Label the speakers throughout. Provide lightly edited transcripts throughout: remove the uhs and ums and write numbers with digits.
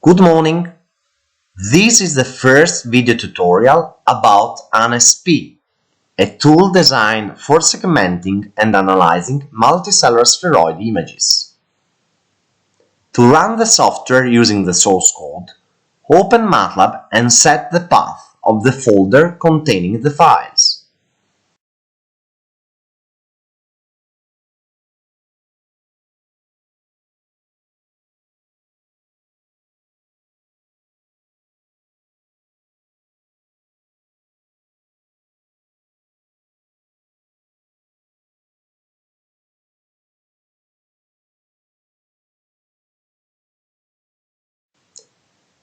Speaker 1: Good morning! This is the first video tutorial about AnaSP, a tool designed for segmenting and analyzing multicellular spheroid images. To run the software using the source code, open MATLAB and set the path of the folder containing the files.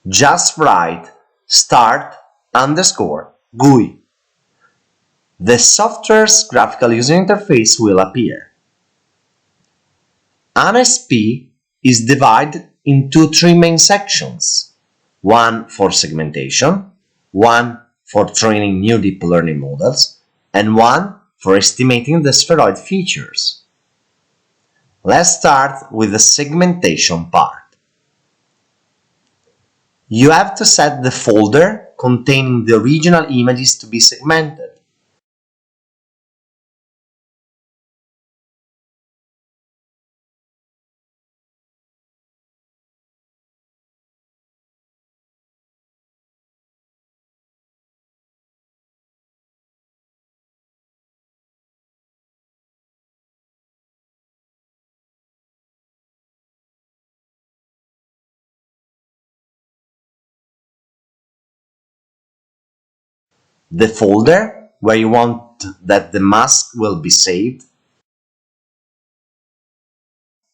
Speaker 1: Just write start_GUI. The software's graphical user interface will appear. AnaSP is divided into three main sections: one for segmentation, one for training new deep learning models, and one for estimating the spheroid features. Let's start with the segmentation part. You have to set the folder containing the original images to be segmented. The folder where you want that the mask will be saved.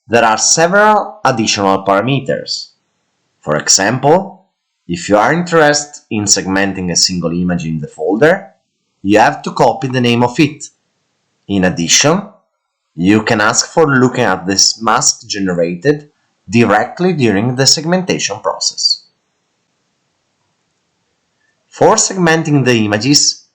Speaker 1: There are several additional parameters. For example, if you are interested in segmenting a single image in the folder, you have to copy the name of it. In addition, you can ask for looking at this mask generated directly during the segmentation process. For segmenting the images,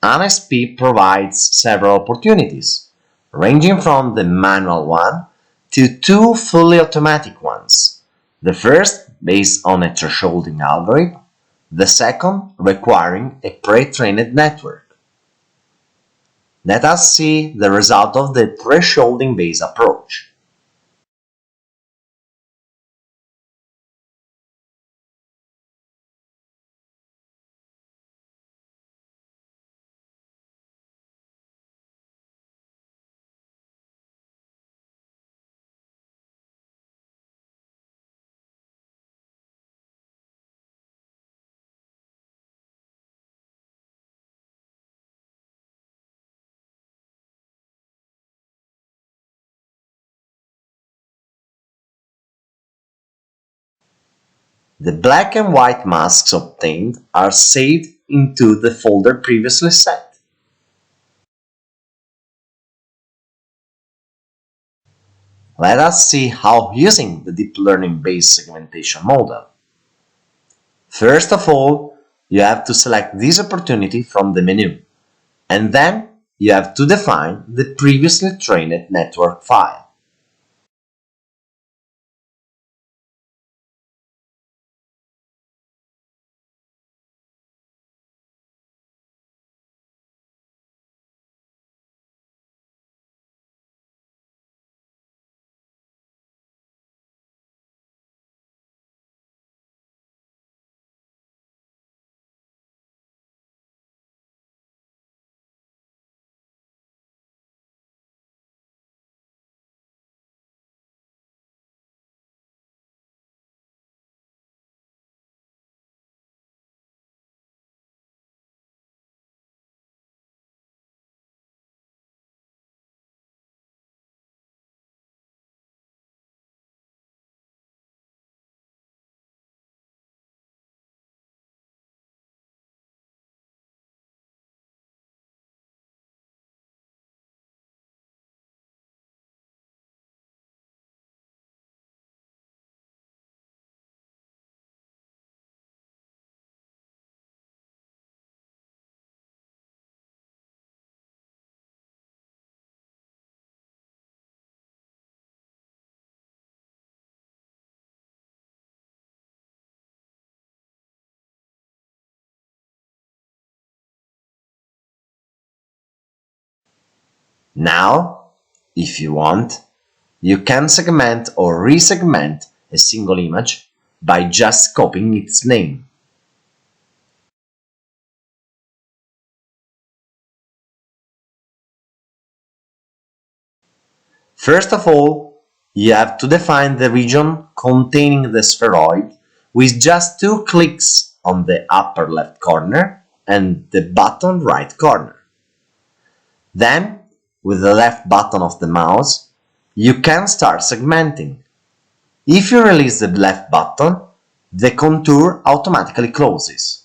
Speaker 1: AnaSP provides several opportunities, ranging from the manual one to two fully automatic ones. The first based on a thresholding algorithm, the second requiring a pre-trained network. Let us see the result of the thresholding-based approach. The black and white masks obtained are saved into the folder previously set. Let us see how using the deep learning-based segmentation model. First of all, you have to select this opportunity from the menu, and then you have to define the previously trained network file. Now, if you want, you can segment or resegment a single image by just copying its name. First of all, you have to define the region containing the spheroid with just 2 clicks on the upper left corner and the bottom right corner. Then, with the left button of the mouse, you can start segmenting. If you release the left button, the contour automatically closes.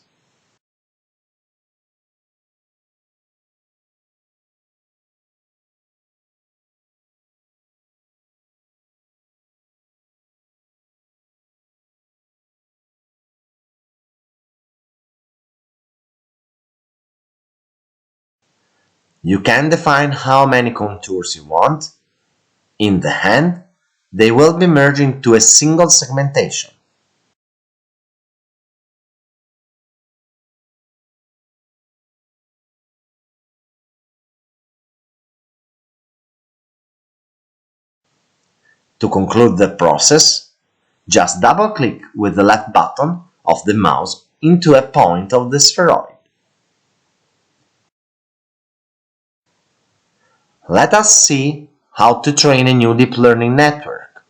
Speaker 1: You can define how many contours you want. In the end, they will be merged into a single segmentation. To conclude the process, just double-click with the left button of the mouse into a point of the spheroid. Let us see how to train a new deep learning network.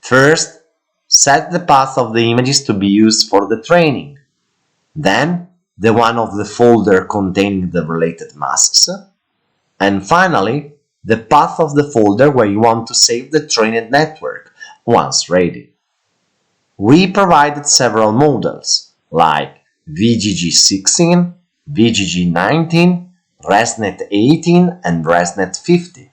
Speaker 1: First, set the path of the images to be used for the training, then the one of the folder containing the related masks, and finally, the path of the folder where you want to save the trained network once ready. We provided several models like VGG16, VGG19, ResNet18 and ResNet50.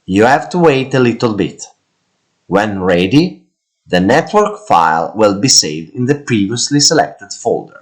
Speaker 1: You have to wait a little bit. When ready, the network file will be saved in the previously selected folder.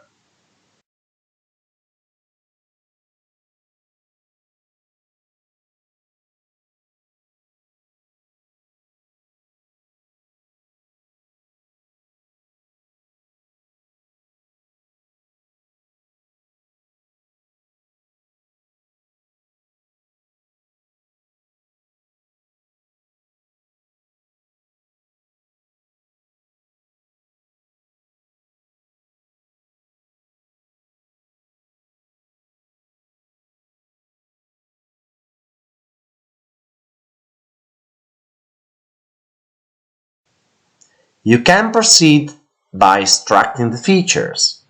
Speaker 1: You can proceed by extracting the features.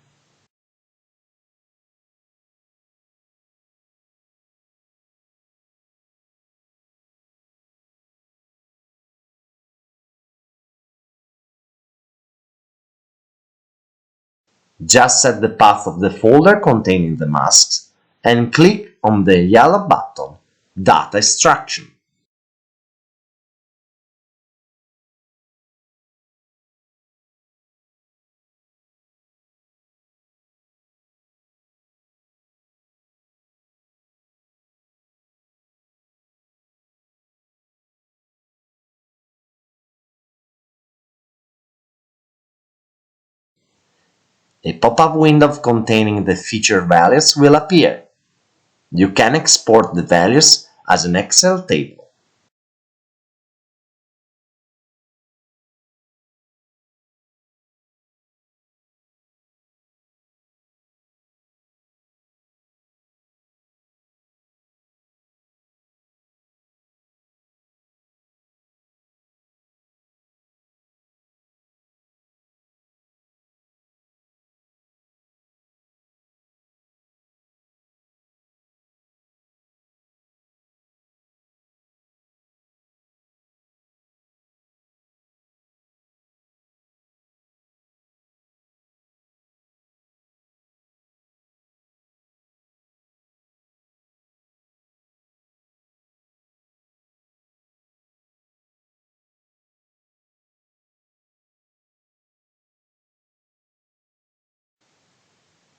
Speaker 1: Just set the path of the folder containing the masks and click on the yellow button Data Extraction. A pop-up window containing the feature values will appear. You can export the values as an Excel table.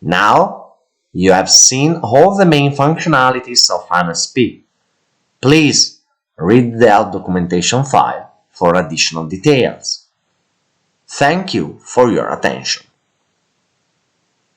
Speaker 1: Now, you have seen all the main functionalities of AnaSP. Please read the help documentation file for additional details. Thank you for your attention.